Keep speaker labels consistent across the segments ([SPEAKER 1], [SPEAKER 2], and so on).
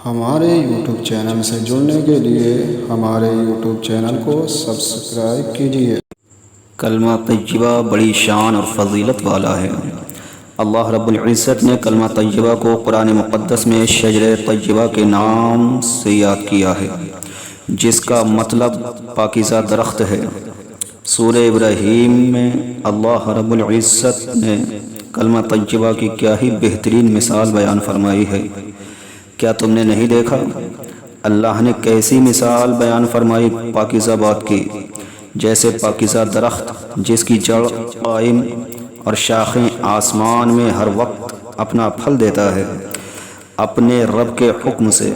[SPEAKER 1] ہمارے YouTube channel سے جڑنے کے لیے ہمارے یوٹیوب چینل کو سبسکرائب کیجیے۔
[SPEAKER 2] کلمہ طیبہ بڑی شان اور فضیلت والا ہے۔ اللہ رب العزت نے کلمہ طیبہ کو قرآن مقدس میں شجر طیبہ کے نام سے یاد کیا ہے، جس کا مطلب پاکیزہ درخت ہے۔ سورہ ابراہیم میں اللہ رب العزت نے کلمہ طیبہ کی کیا ہی بہترین مثال بیان فرمائی ہے۔ کیا تم نے نہیں دیکھا اللہ نے کیسی مثال بیان فرمائی پاکیزہ بات کی؟ جیسے پاکیزہ درخت جس کی جڑ قائم اور شاخیں آسمان میں ہر وقت اپنا پھل دیتا ہے اپنے رب کے حکم سے،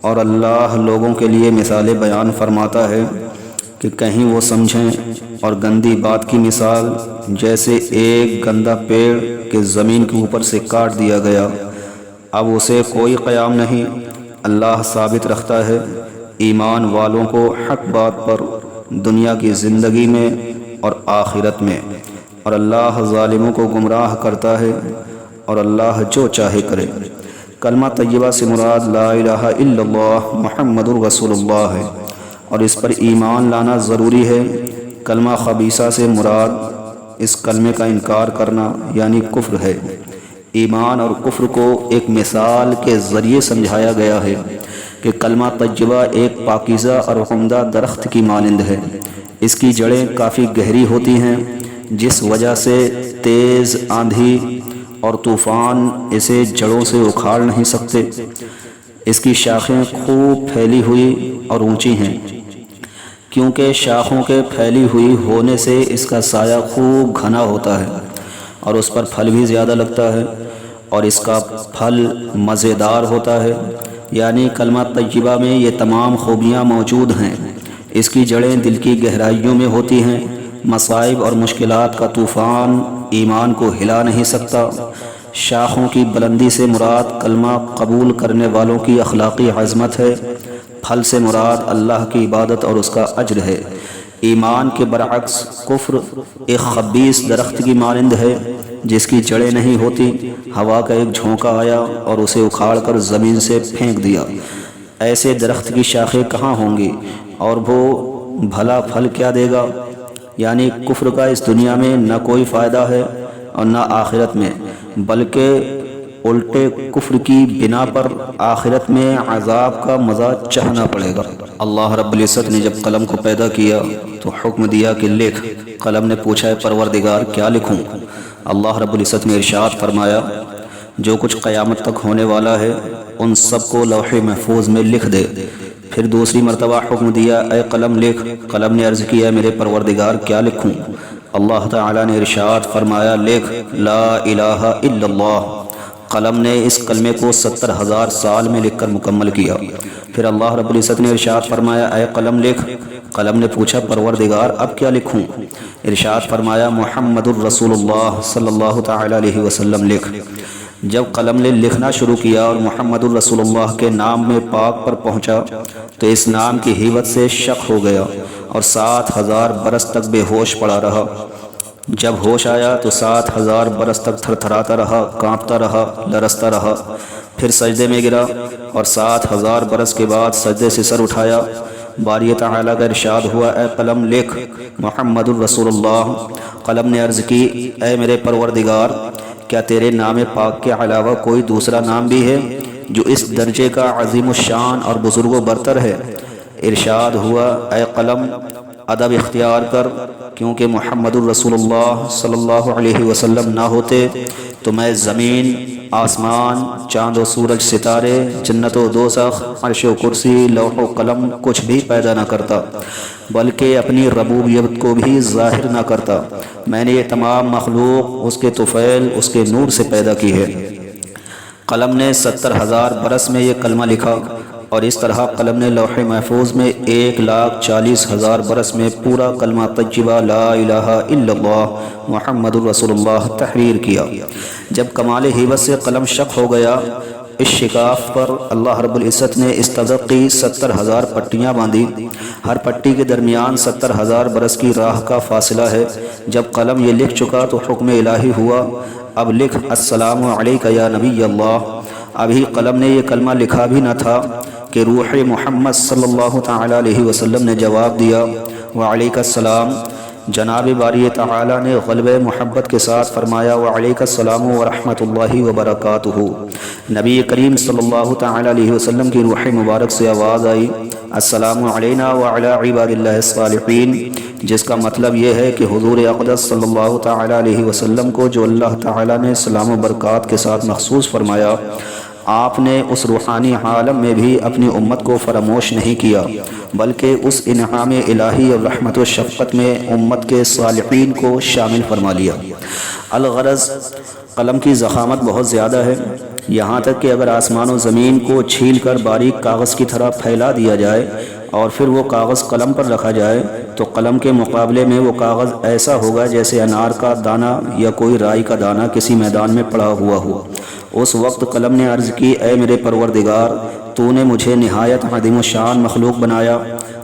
[SPEAKER 2] اور اللہ لوگوں کے لیے مثالیں بیان فرماتا ہے کہ کہیں وہ سمجھیں۔ اور گندی بات کی مثال جیسے ایک گندا پیڑ کہ زمین کے اوپر سے کاٹ دیا گیا، اب اسے کوئی قیام نہیں۔ اللہ ثابت رکھتا ہے ایمان والوں کو حق بات پر دنیا کی زندگی میں اور آخرت میں، اور اللہ ظالموں کو گمراہ کرتا ہے اور اللہ جو چاہے کرے۔ کلمہ طیبہ سے مراد لا الہ الا اللہ محمد رسول اللہ ہے، اور اس پر ایمان لانا ضروری ہے۔ کلمہ خبیثہ سے مراد اس کلمے کا انکار کرنا یعنی کفر ہے۔ ایمان اور کفر کو ایک مثال کے ذریعے سمجھایا گیا ہے کہ کلمہ طیبہ ایک پاکیزہ اور عمدہ درخت کی مانند ہے۔ اس کی جڑیں کافی گہری ہوتی ہیں، جس وجہ سے تیز آندھی اور طوفان اسے جڑوں سے اکھاڑ نہیں سکتے۔ اس کی شاخیں خوب پھیلی ہوئی اور اونچی ہیں، کیونکہ شاخوں کے پھیلی ہوئی ہونے سے اس کا سایہ خوب گھنا ہوتا ہے اور اس پر پھل بھی زیادہ لگتا ہے، اور اس کا پھل مزیدار ہوتا ہے۔ یعنی کلمہ طیبہ میں یہ تمام خوبیاں موجود ہیں۔ اس کی جڑیں دل کی گہرائیوں میں ہوتی ہیں۔ مصائب اور مشکلات کا طوفان ایمان کو ہلا نہیں سکتا۔ شاخوں کی بلندی سے مراد کلمہ قبول کرنے والوں کی اخلاقی عظمت ہے۔ پھل سے مراد اللہ کی عبادت اور اس کا اجر ہے۔ ایمان کے برعکس کفر ایک خبیث درخت کی مانند ہے جس کی جڑیں نہیں ہوتی۔ ہوا کا ایک جھونکا آیا اور اسے اکھاڑ کر زمین سے پھینک دیا۔ ایسے درخت کی شاخیں کہاں ہوں گی اور وہ بھلا پھل کیا دے گا؟ یعنی کفر کا اس دنیا میں نہ کوئی فائدہ ہے اور نہ آخرت میں، بلکہ الٹے کفر کی بنا پر آخرت میں عذاب کا مزہ چکھنا پڑے گا۔ اللہ رب العزت نے جب قلم کو پیدا کیا تو حکم دیا کہ لکھ۔ قلم نے پوچھا ہے پروردگار کیا لکھوں؟ اللہ رب العزت نے ارشاد فرمایا جو کچھ قیامت تک ہونے والا ہے ان سب کو لوح محفوظ میں لکھ دے۔ پھر دوسری مرتبہ حکم دیا اے قلم لکھ۔ قلم نے عرض کیا میرے پروردگار کیا لکھوں؟ اللہ تعالی نے ارشاد فرمایا لکھ لا الہ الا اللہ۔ قلم نے اس کلمے کو 70,000 سال میں لکھ کر مکمل کیا۔ پھر اللہ رب العزت نے ارشاد فرمایا اے قلم لکھ۔ قلم نے پوچھا پروردگار اب کیا لکھوں؟ ارشاد فرمایا محمد الرسول اللہ صلی اللہ تعالی علیہ وسلم لکھ۔ جب قلم نے لکھنا شروع کیا اور محمد الرسول اللہ کے نام میں پاک پر پہنچا تو اس نام کی ہیبت سے شک ہو گیا اور 7,000 برس تک بے ہوش پڑا رہا۔ جب ہوش آیا تو 7,000 برس تک تھر تھراتا رہا، کانپتا رہا، لرزتا رہا۔ پھر سجدے میں گرا اور 7,000 برس کے بعد سجدے سے سر اٹھایا۔ باری تعالیٰ کا ارشاد ہوا اے قلم لکھ محمد الرسول اللہ۔ قلم نے عرض کی اے میرے پروردگار کیا تیرے نام پاک کے علاوہ کوئی دوسرا نام بھی ہے جو اس درجے کا عظیم الشان اور بزرگ و برتر ہے؟ ارشاد ہوا اے قلم ادب اختیار کر، کیونکہ محمد الرسول اللہ صلی اللہ علیہ وسلم نہ ہوتے تو میں زمین، آسمان، چاند و سورج، ستارے، جنت و دوزخ، عرش و کرسی، لوح و قلم کچھ بھی پیدا نہ کرتا، بلکہ اپنی ربوبیت کو بھی ظاہر نہ کرتا۔ میں نے یہ تمام مخلوق اس کے طفیل، اس کے نور سے پیدا کی ہے۔ قلم نے 70,000 برس میں یہ کلمہ لکھا، اور اس طرح قلم نے لوح محفوظ میں 1,40,000 برس میں پورا کلمہ طیبہ لا الہ الا اللہ محمد الرسول اللہ تحریر کیا۔ جب کمال ہیبت سے قلم شق ہو گیا، اس شکاف پر اللہ رب العزت نے استبرق کی 70,000 پٹیاں باندھی۔ ہر پٹی کے درمیان 70,000 برس کی راہ کا فاصلہ ہے۔ جب قلم یہ لکھ چکا تو حکم الہی ہوا اب لکھ السلام علیک یا نبی اللہ۔ ابھی قلم نے یہ کلمہ لکھا بھی نہ تھا کہ روح محمد صلی اللہ تعالی علیہ وسلم نے جواب دیا وعلیک السلام۔ جناب باری تعالی نے غلبہ محبت کے ساتھ فرمایا وعلیک السلام ورحمۃ اللہ وبرکاتہ۔ نبی کریم صلی اللہ تعالی علیہ وسلم کی روح مبارک سے آواز آئی السلام علینا وعلی عباد اللہ الصالحین، جس کا مطلب یہ ہے کہ حضور اقدس صلی اللہ تعالی علیہ وسلم کو جو اللہ تعالی نے سلام و برکات کے ساتھ مخصوص فرمایا، آپ نے اس روحانی عالم میں بھی اپنی امت کو فراموش نہیں کیا، بلکہ اس انعام الہی اور رحمت و شفقت میں امت کے صالحین کو شامل فرما لیا۔ الغرض قلم کی ضخامت بہت زیادہ ہے، یہاں تک کہ اگر آسمان و زمین کو چھیل کر باریک کاغذ کی طرح پھیلا دیا جائے اور پھر وہ کاغذ قلم پر رکھا جائے تو قلم کے مقابلے میں وہ کاغذ ایسا ہوگا جیسے انار کا دانہ یا کوئی رائی کا دانہ کسی میدان میں پڑا ہوا ہو۔ اس وقت قلم نے عرض کی اے میرے پروردگار، تو نے مجھے نہایت عظیم الشان مخلوق بنایا،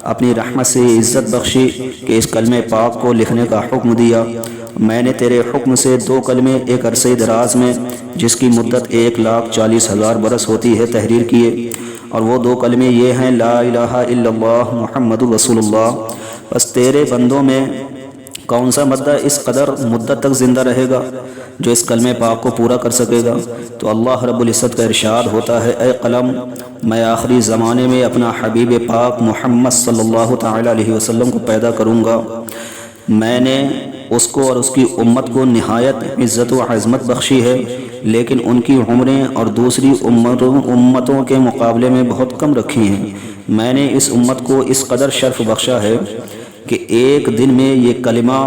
[SPEAKER 2] اپنی رحمت سے عزت بخشی کہ اس کلمہ پاک کو لکھنے کا حکم دیا۔ میں نے تیرے حکم سے 2 کلمے ایک عرصے دراز میں جس کی مدت 1,40,000 برس ہوتی ہے تحریر کیے، اور وہ 2 کلمے یہ ہیں لا الہ الا اللہ محمد رسول اللہ۔ بس تیرے بندوں میں کون سا مدہ اس قدر مدت تک زندہ رہے گا جو اس کلمہ پاک کو پورا کر سکے گا؟ تو اللہ رب العزت کا ارشاد ہوتا ہے اے قلم، میں آخری زمانے میں اپنا حبیب پاک محمد صلی اللہ تعالی علیہ وسلم کو پیدا کروں گا۔ میں نے اس کو اور اس کی امت کو نہایت عزت و عظمت بخشی ہے، لیکن ان کی عمریں اور دوسری امتوں کے مقابلے میں بہت کم رکھی ہیں۔ میں نے اس امت کو اس قدر شرف بخشا ہے کہ ایک دن میں یہ کلمہ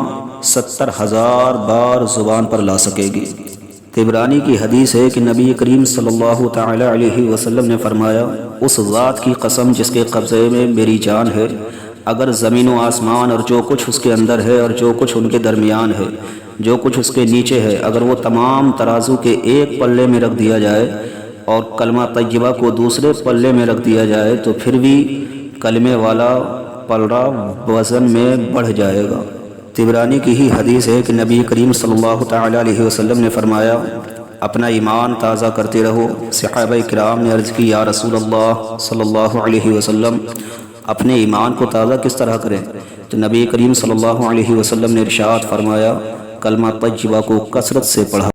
[SPEAKER 2] 70,000 بار زبان پر لا سکے گی۔ طبرانی کی حدیث ہے کہ نبی کریم صلی اللہ تعالی علیہ وسلم نے فرمایا اس ذات کی قسم جس کے قبضے میں میری جان ہے، اگر زمین و آسمان اور جو کچھ اس کے اندر ہے اور جو کچھ ان کے درمیان ہے، جو کچھ اس کے نیچے ہے، اگر وہ تمام ترازو کے ایک پلے میں رکھ دیا جائے اور کلمہ طیبہ کو دوسرے پلے میں رکھ دیا جائے تو پھر بھی کلمے والا پلڑا وزن میں بڑھ جائے گا۔ طبرانی کی ہی حدیث ہے کہ نبی کریم صلی اللہ تعالی علیہ وسلم نے فرمایا اپنا ایمان تازہ کرتے رہو۔ صحابہ کرام نے عرض کی یا رسول اللہ صلی اللہ علیہ وسلم، اپنے ایمان کو تازہ کس طرح کریں؟ تو نبی کریم صلی اللہ علیہ وسلم نے ارشاد فرمایا کلمہ طیبہ کو کثرت سے پڑھا۔